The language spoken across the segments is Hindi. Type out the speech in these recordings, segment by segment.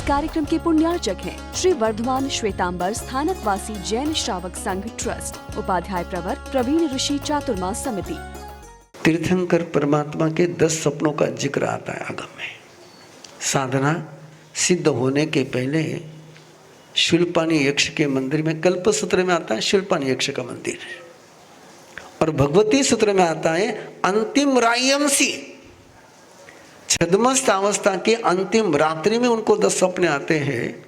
कार्यक्रम के पुण्यार्चक हैं श्री वर्धमान श्वेतांबर स्थानक वासी जैन श्रावक संघ ट्रस्ट, उपाध्याय प्रवर प्रवीण ऋषि चातुर्मास समिति। तीर्थंकर परमात्मा के 10 सपनों का जिक्र आता है आगम में। साधना सिद्ध होने के पहले शूलपाणी यक्ष के मंदिर में, कल्प सूत्र में आता है शूलपाणी यक्ष का मंदिर, और भगवती सूत्र में आता है अंतिम रायमसी, छद्मस्त अवस्था के अंतिम रात्रि में उनको 10 सपने आते हैं।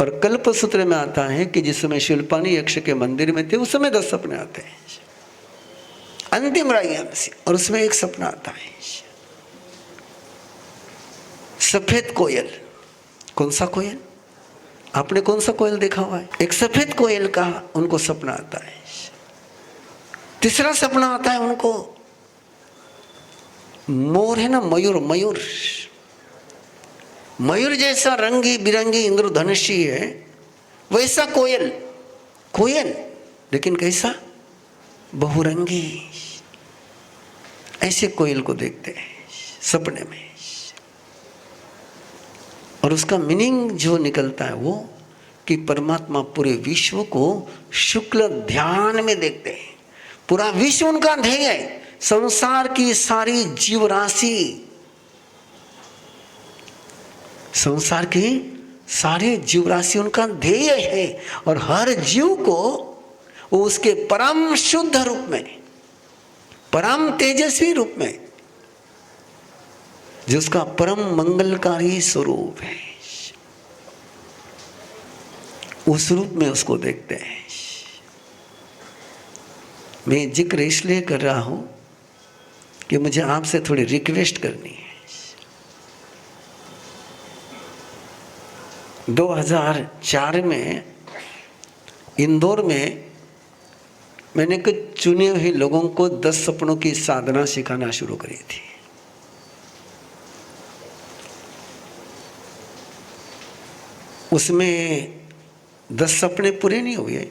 और कल्प सूत्र में आता है कि जिस समय शूलपाणी यक्ष के मंदिर में थे उस समय 10 सपने आते हैं, अंतिम रायमसी। और उसमें एक सपना आता है सफेद कोयल। कौन सा कोयल? आपने कौन सा कोयल देखा हुआ है? एक सफेद कोयल का उनको सपना आता है। तीसरा सपना आता है उनको मोर है ना, मयूर, मयूर, मयूर जैसा रंगी बिरंगी इंद्रधनुषी है वैसा कोयल, कोयल लेकिन कैसा? बहुरंगी। ऐसे कोयल को देखते हैं सपने में, और उसका मीनिंग जो निकलता है वो कि परमात्मा पूरे विश्व को शुक्ल ध्यान में देखते हैं। पूरा विश्व उनका ध्येय है, संसार की सारी जीव राशि, संसार की सारी जीव राशि उनका ध्येय है। और हर जीव को वो उसके परम शुद्ध रूप में, परम तेजस्वी रूप में, जो उसका परम मंगलकारी स्वरूप है, उस रूप में उसको देखते हैं। मैं जिक्र इसलिए कर रहा हूं कि मुझे आपसे थोड़ी रिक्वेस्ट करनी है। 2004 में इंदौर में मैंने कुछ चुने हुए लोगों को 10 सपनों की साधना सिखाना शुरू करी थी। उसमें 10 सपने पूरे नहीं हुए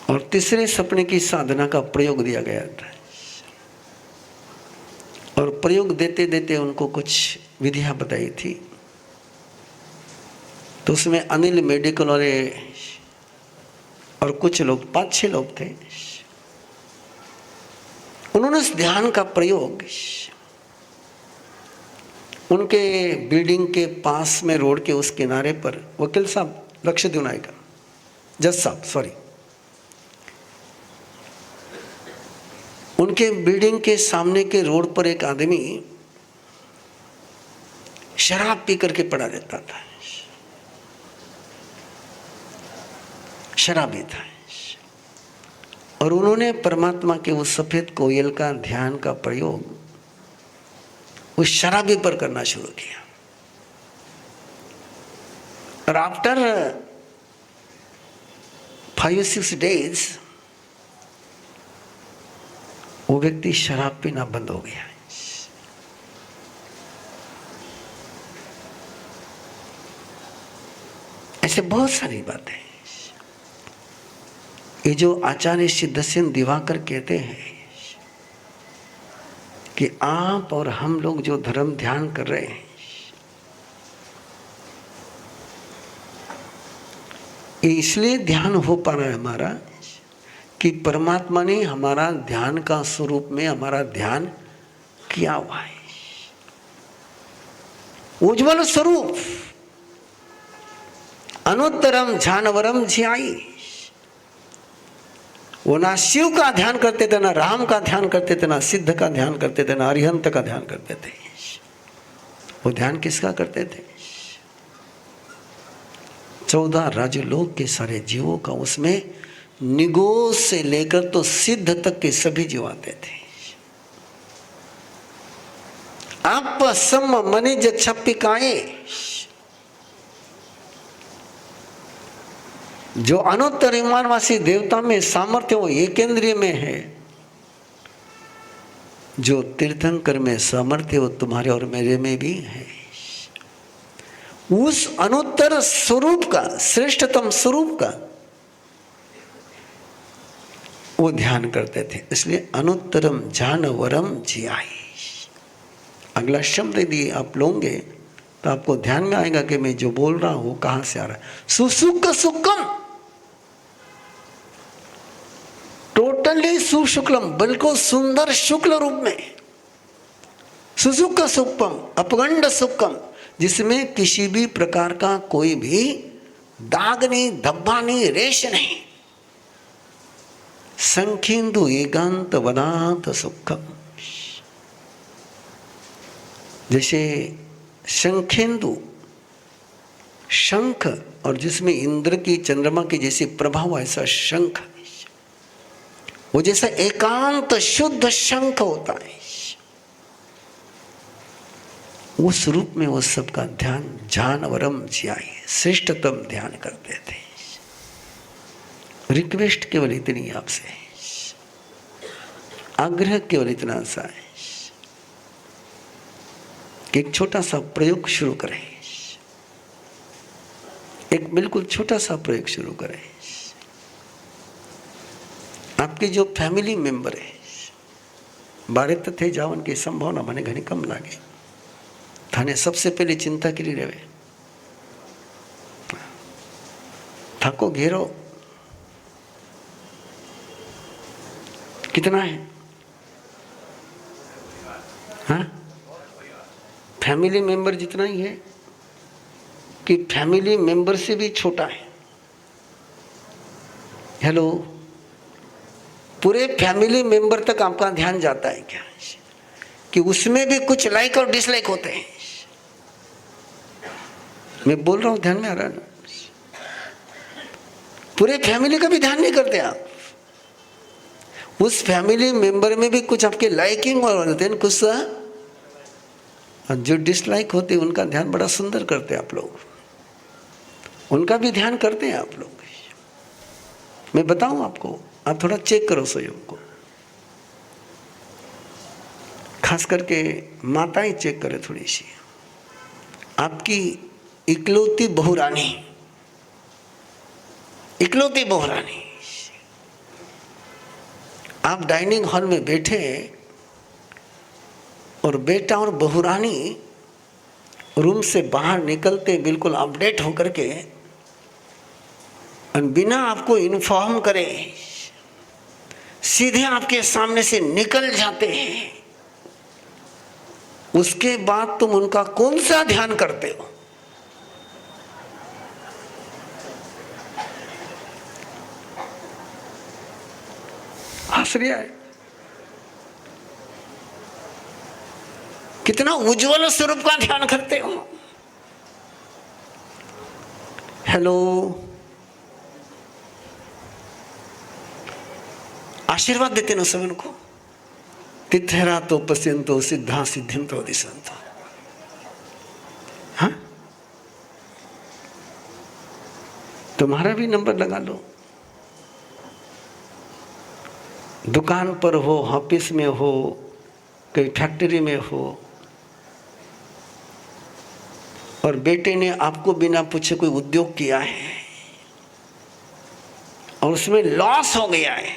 और तीसरे सपने की साधना का प्रयोग दिया गया था। और प्रयोग देते देते उनको कुछ विधियां बताई थी। तो उसमें अनिल मेडिकल वाले और कुछ लोग, 5-6 लोग थे, उन्होंने इस ध्यान का प्रयोग उनके बिल्डिंग के पास में रोड के उस किनारे पर, वकील साहब लक्षद्वीप नायका, जज साहब सॉरी, उनके बिल्डिंग के सामने के रोड पर एक आदमी शराब पी करके पड़ा रहता था, शराबी था। और उन्होंने परमात्मा के उस सफेद कोयल का ध्यान का प्रयोग उस शराबी पर करना शुरू किया। और आफ्टर 5-6 days वो व्यक्ति शराब पीना बंद हो गया। ऐसे बहुत सारी बातें। ये जो आचार्य सिद्धसेन दिवाकर कहते हैं कि आप और हम लोग जो धर्म ध्यान कर रहे हैं, ये इसलिए ध्यान हो पा रहा है हमारा कि परमात्मा ने हमारा ध्यान का स्वरूप में हमारा ध्यान किया हुआ है। उज्ज्वल स्वरूप अनुत्तरम ध्यानवरम ध्याई। वो ना शिव का ध्यान करते थे, ना राम का ध्यान करते थे, ना सिद्ध का ध्यान करते थे, ना अरिहंत का ध्यान करते थे। वो ध्यान किसका करते थे? 14 राजलोक के सारे जीवों का, उसमें निगोज से लेकर तो सिद्ध तक के सभी जीव आते थे। आप सम मनिज छप्पिकाए, जो अनुत्तर ईमानवासी देवता में सामर्थ्य वो एकेंद्रिय में है, जो तीर्थंकर में सामर्थ्य वो तुम्हारे और मेरे में भी है। उस अनुत्तर स्वरूप का, श्रेष्ठतम स्वरूप का वो ध्यान करते थे। इसलिए अनुत्तरम जानवरम जियाई। अगला शब्द यदि आप लोगे तो आपको ध्यान में आएगा कि मैं जो बोल रहा हूं वो कहां से आ रहा है। सुसुक सुक्कम, टोटली सुशुक्लम, बिल्कुल सुंदर शुक्ल रूप में। सुसुक सुक्कम, अपगंड सुक्कम, जिसमें किसी भी प्रकार का कोई भी दाग नहीं, धब्बा नहीं, रेश नहीं। संखिंदु एकांत वनात सुखम, जैसे शंखेंदु, शंख, और जिसमें इंद्र की चंद्रमा की जैसी प्रभाव, ऐसा शंख, वो जैसा एकांत शुद्ध शंख होता है, उस रूप में वो सबका ध्यान जानवरम जियाए, श्रेष्ठतम ध्यान करते थे। रिक्वेस्ट केवल इतनी आपसे, आग्रह केवल इतना सा है कि एक छोटा सा प्रयोग शुरू करें, एक बिल्कुल छोटा सा प्रयोग शुरू करें। आपके जो फैमिली मेंबर है बारे थे जावन की संभावना મને ઘણી कम लागे, थाने सबसे पहले चिंता करी रहे, थाको घेरो कितना है? हाँ, फैमिली मेंबर जितना ही है कि फैमिली मेंबर से भी छोटा है? हेलो, पूरे फैमिली मेंबर तक आपका ध्यान जाता है क्या कि उसमें भी कुछ लाइक और डिसलाइक होते हैं? मैं बोल रहा हूं, ध्यान में आ रहा है ना? पूरे फैमिली का भी ध्यान नहीं करते आप। उस फैमिली मेंबर में भी कुछ आपके लाइकिंग और होते हैं, कुछ जो डिसलाइक होते हैं उनका ध्यान बड़ा सुंदर करते हैं आप लोग, उनका भी ध्यान करते हैं आप लोग। मैं बताऊं आपको, आप थोड़ा चेक करो स्वयं को, खास करके माताएं चेक करें थोड़ी सी। आपकी इकलौती बहुरानी, इकलौती बहुरानी, आप डाइनिंग हॉल में बैठे और बेटा और बहुरानी रूम से बाहर निकलते बिल्कुल अपडेट होकर के और बिना आपको इन्फॉर्म करे सीधे आपके सामने से निकल जाते हैं। उसके बाद तुम उनका कौन सा ध्यान करते हो? आश्चर्य है, कितना उज्जवल स्वरूप का ध्यान करते हो। हेलो, आशीर्वाद देते ना सब उनको, तिथेरा तो पश्यंतो सिद्धा सिद्धिंतो दिशंतो। हाँ, तुम्हारा भी नंबर लगा लो, दुकान पर हो, ऑफिस में हो, कहीं फैक्ट्री में हो, और बेटे ने आपको बिना पूछे कोई उद्योग किया है और उसमें लॉस हो गया है,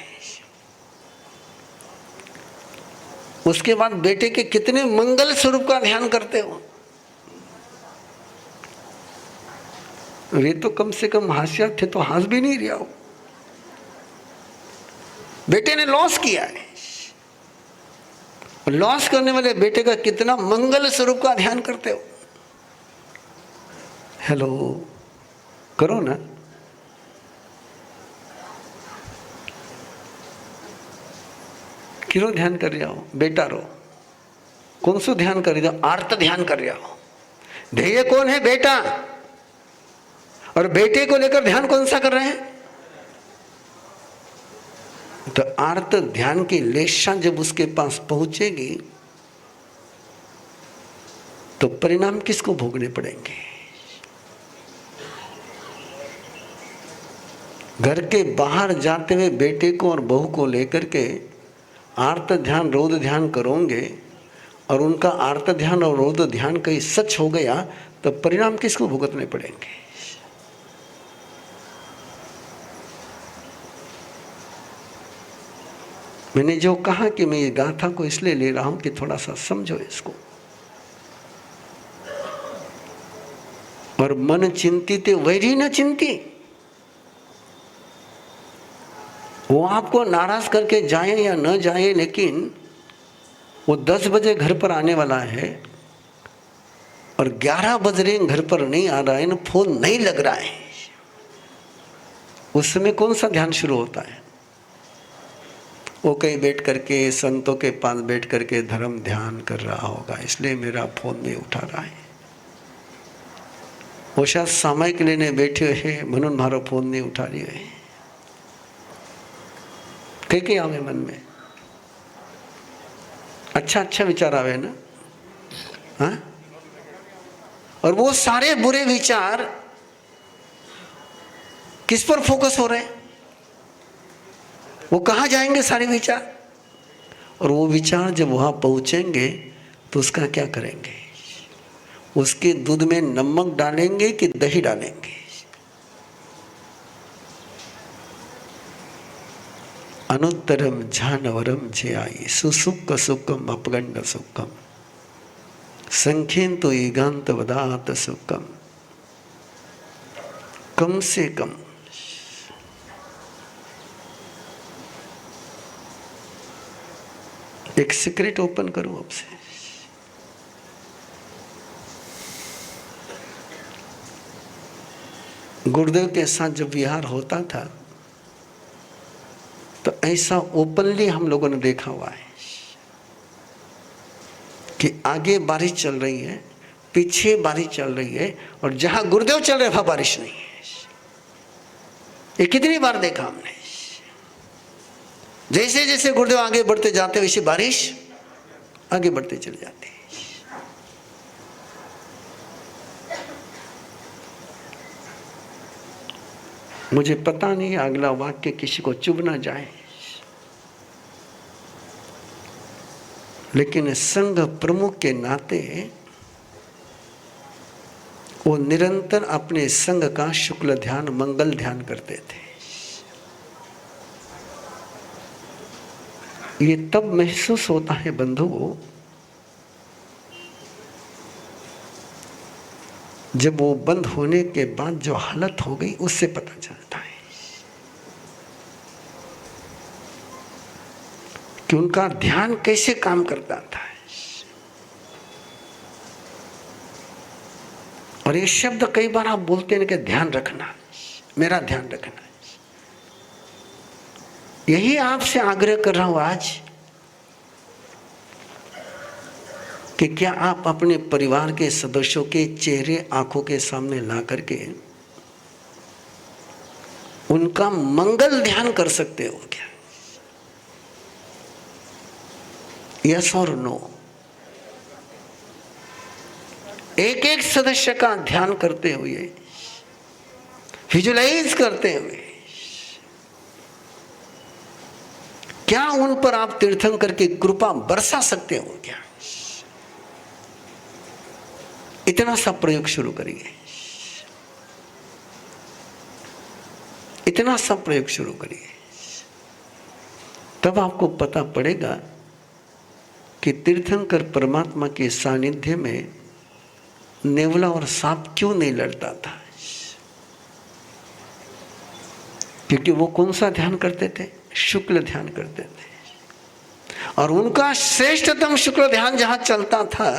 उसके बाद बेटे के कितने मंगल स्वरूप का ध्यान करते हो? वे तो कम से कम होशियार थे तो हंस भी नहीं रहा हो। बेटे ने लॉस किया है, लॉस करने वाले बेटे का कितना मंगल स्वरूप का ध्यान करते हो? हेलो, करो ना। किरो ध्यान कर रहा हो? बेटा रो, कौन सा ध्यान कर रहे हो? आर्त ध्यान कर रहा हो। ध्येय कौन है? बेटा। और बेटे को लेकर ध्यान कौन सा कर रहे हैं? तो आर्त ध्यान की लेशा जब उसके पास पहुंचेगी तो परिणाम किसको भोगने पड़ेंगे? घर के बाहर जाते हुए बेटे को और बहू को लेकर के आर्त ध्यान रौद्र ध्यान करोगे और उनका आर्त ध्यान और रौद्र ध्यान कहीं सच हो गया तो परिणाम किसको भुगतने पड़ेंगे? मैंने जो कहा कि मैं ये गाथा को इसलिए ले रहा हूं कि थोड़ा सा समझो इसको। और मन चिंतिते वैरी न चिंती। वो आपको नाराज करके जाए या न जाए, लेकिन वो 10 बजे घर पर आने वाला है और 11 बज रहे घर पर नहीं आ रहा है ना, फोन नहीं लग रहा है, उस समय कौन सा ध्यान शुरू होता है? वो कहीं बैठ करके संतों के पास बैठ करके धर्म ध्यान कर रहा होगा, इसलिए मेरा फोन नहीं उठा रहा है। वो शायद सामायिक लेने बैठे है म्हणून मारो फोन नहीं उठा रही है। कई आवे मन में अच्छा अच्छा विचार आवे ना, हाँ? और वो सारे बुरे विचार किस पर फोकस हो रहे हैं? वो कहाँ जाएंगे सारे विचार? और वो विचार जब वहां पहुंचेंगे तो उसका क्या करेंगे? उसके दूध में नमक डालेंगे कि दही डालेंगे? अनुत्तरम झानवरम झेयाई सुसुख सुखम अपगंड सुखम संख्येन तो एकांत वदात सुखम। कम से कम एक सीक्रेट ओपन करूं आपसे। गुरुदेव के साथ जब विहार होता था तो ऐसा ओपनली हम लोगों ने देखा हुआ है कि आगे बारिश चल रही है, पीछे बारिश चल रही है, और जहां गुरुदेव चल रहे वहां बारिश नहीं है। ये कितनी बार देखा हमने। जैसे जैसे गुरुदेव आगे बढ़ते जाते वैसे बारिश आगे बढ़ते चले जाते। मुझे पता नहीं अगला वाक्य किसी को चुभ ना जाए, लेकिन संघ प्रमुख के नाते वो निरंतर अपने संघ का शुक्ल ध्यान मंगल ध्यान करते थे। ये तब महसूस होता है बंधुओं जब वो बंद होने के बाद जो हालत हो गई उससे पता चलता है कि उनका ध्यान कैसे काम करता था। और ये शब्द कई बार आप बोलते हैं कि ध्यान रखना, मेरा ध्यान रखना। यही आपसे आग्रह कर रहा हूं आज कि क्या आप अपने परिवार के सदस्यों के चेहरे आंखों के सामने ला करके उनका मंगल ध्यान कर सकते हो क्या? यस और नो? एक एक सदस्य का ध्यान करते हुए, विजुलाइज करते हुए, क्या उन पर आप तीर्थंकर की कृपा बरसा सकते हो क्या? इतना सा प्रयोग शुरू करिए, इतना सा प्रयोग शुरू करिए, तब आपको पता पड़ेगा कि तीर्थंकर परमात्मा के सानिध्य में नेवला और सांप क्यों नहीं लड़ता था। क्योंकि वो कौन सा ध्यान करते थे? शुक्ल ध्यान करते थे। और उनका श्रेष्ठतम शुक्ल ध्यान जहां चलता था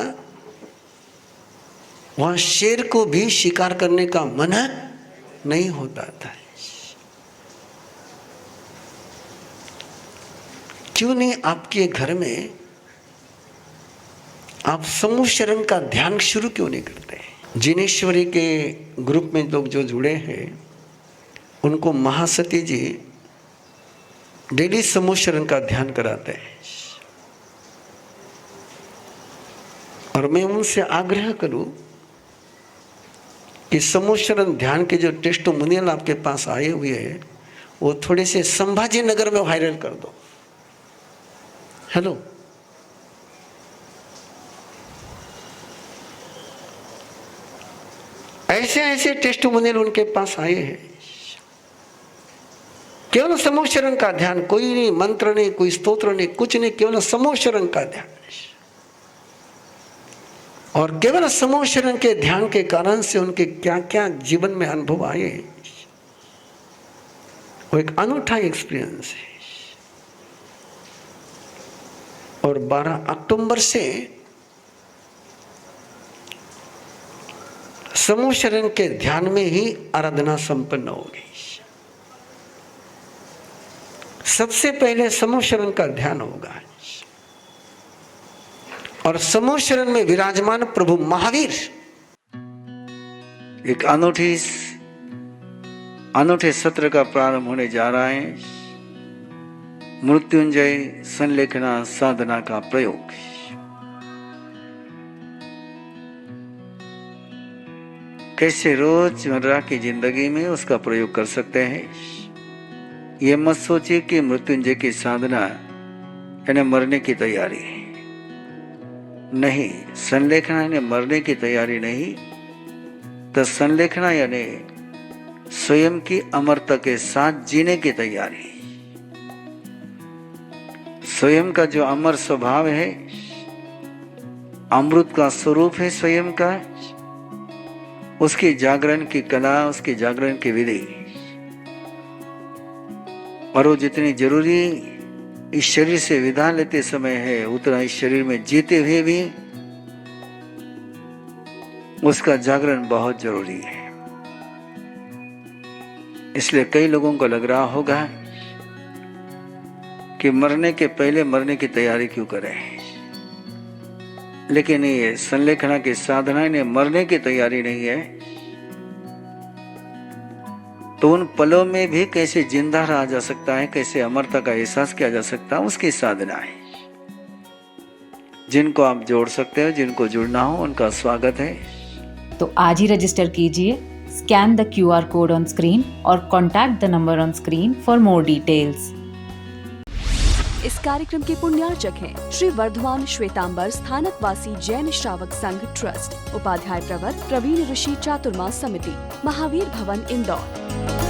वहां शेर को भी शिकार करने का मन नहीं होता था। क्यों नहीं आपके घर में आप समूह शरण का ध्यान शुरू क्यों नहीं करते? जिनेश्वरी के ग्रुप में लोग जो जुड़े हैं उनको महासती जी डेली समूह शरण का ध्यान कराते हैं। और मैं उनसे आग्रह करूं कि समूह शरण ध्यान के जो टेस्टिमोनियल आपके पास आए हुए हैं वो थोड़े से संभाजी नगर में वायरल कर दो। हेलो, ऐसे ऐसे टेस्टिमोनियल उनके पास आए हैं। केवल समूह शरण का ध्यान, कोई नहीं, मंत्र नहीं, कोई स्तोत्र नहीं, कुछ नहीं, केवल समूह शरण का ध्यान। और केवल समूह शरण के ध्यान के कारण से उनके क्या क्या जीवन में अनुभव आए, वो एक अनूठा एक्सपीरियंस है। और 12 अक्टूबर से समूह शरण के ध्यान में ही आराधना संपन्न होगी। सबसे पहले समूह शरण का ध्यान होगा और समूह शरण में विराजमान प्रभु महावीर एक अनूठे सत्र का प्रारंभ होने जा रहा है। मृत्युंजय संलेखना साधना का प्रयोग। कैसे रोजमर्रा की जिंदगी में उसका प्रयोग कर सकते हैं। ये मत सोचिए कि मृत्युंजय की साधना यानी मरने की तैयारी नहीं, संलेखना यानी मरने की तैयारी नहीं, तो संलेखना यानी स्वयं की अमरता के साथ जीने की तैयारी। स्वयं का जो अमर स्वभाव है, अमृत का स्वरूप है स्वयं का, उसकी जागरण की कला, उसकी जागरण की विधि, और वो जितनी जरूरी इस शरीर से विदा लेते समय है, उतना इस शरीर में जीते हुए भी उसका जागरण बहुत जरूरी है। इसलिए कई लोगों को लग रहा होगा कि मरने के पहले मरने की तैयारी क्यों करें, लेकिन ये संलेखना की साधना ने मरने की तैयारी नहीं है, तो उन पलों में भी कैसे जिंदा रहा जा सकता है, कैसे अमरता का एहसास किया जा सकता है, उसकी साधना है। जिनको आप जोड़ सकते हो, जिनको जुड़ना हो, उनका स्वागत है। तो आज ही रजिस्टर कीजिए, scan the QR code on screen और contact the number on screen for more details. इस कार्यक्रम के पुण्यार्चक हैं श्री वर्धमान श्वेतांबर स्थानकवासी जैन श्रावक संघ ट्रस्ट, उपाध्याय प्रवर प्रवीण ऋषि चातुर्मा समिति, महावीर भवन, इंदौर।